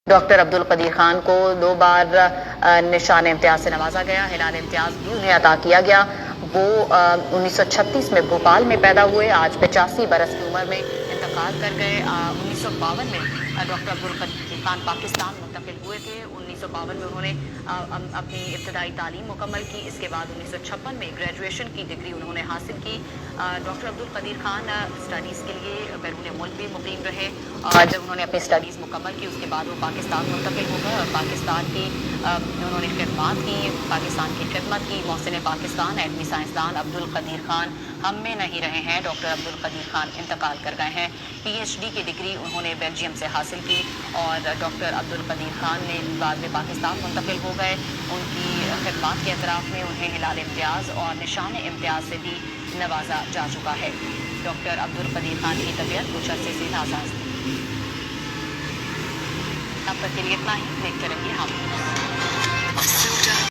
Doctor Abdul قدیر خان کو 2 بار نشان امتیاز سے نوازا گیا. ہلال امتیاز بھی انہیں عطا کیا گیا. وہ 1936 میں بھوپال میں پیدا ہوئے. آج 85 برس کی عمر میں انتقال کر گئے. 1952 میں ڈاکٹر عبدل قدیر خان پاکستان منتقل ہوئے تھے. 1952 میں انہوں نے اپنی ابتدائی تعلیم مکمل کی. اس کے بعد 1956 میں گریجویشن کی ڈگری انہوں نے حاصل کی. ڈاکٹر عبدل قدیر خان اسٹڈیز کے لیے بیرون ملک بھی مقیم رہے. جب انہوں نے اپنی اسٹڈیز مکمل کی اس کے بعد وہ پاکستان منتقل ہو گئے اور پاکستان کی انہوں نے خدمات کی. پاکستان کی خدمت کی. محسن پاکستان ایٹمی سائنسدان عبدل قدیر خان ہم میں نہیں رہے ہیں. ڈاکٹر عبدل قدیر خان انتقال کر گئے ہیں. پی ایچ ڈی کی ڈگری انہوں نے بیلجیم سے حاصل کی اور ڈاکٹر عبدل قدیر خان نے بعد میں پاکستان منتقل ہو گئے. ان کی خدمات کے اعتراف میں انہیں ہلال امتیاز اور نشان امتیاز سے بھی نوازا جا چکا ہے. ڈاکٹر عبدل قدیر خان کی طبیعت کچھ عرصے سے ناساز تھی. اب تک کے لیے اتنا ہی. دیکھتے رہیے ہم.